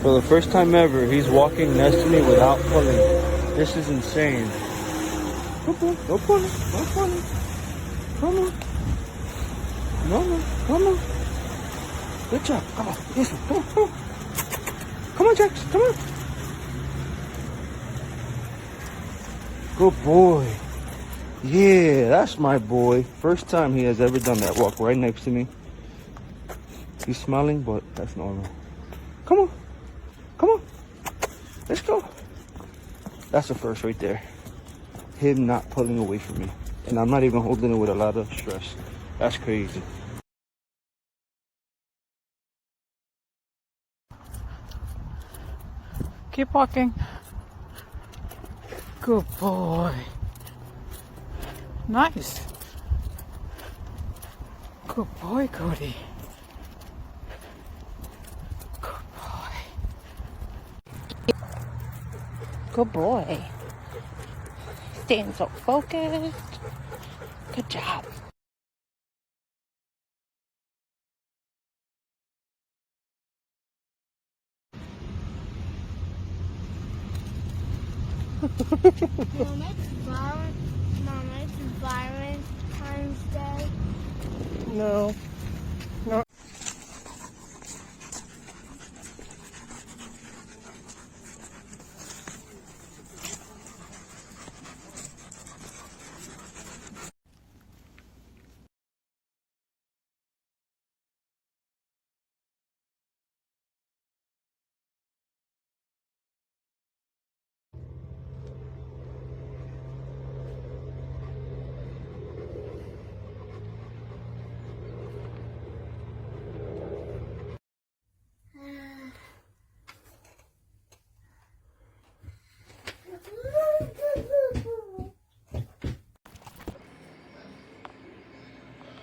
For the first time ever, he's walking next to me without pulling. This is insane. No pulling, no pulling, no pulling. Come on. No, come on. Good job. Come on. This one. Come on, come on. Come on, Jax. Come on. Good boy. Yeah, that's my boy. First time he has ever done that. Walk right next to me. He's smiling, but that's normal. Come on. Come on. Let's go. That's the first right there. Him not pulling away from me. And I'm not even holding it with a lot of stress. That's crazy. Keep walking. Good boy. Nice. Good boy, Cody. Good boy. Good boy. Staying so focused. Good job. Mom, it's Valentine's Day. No. No.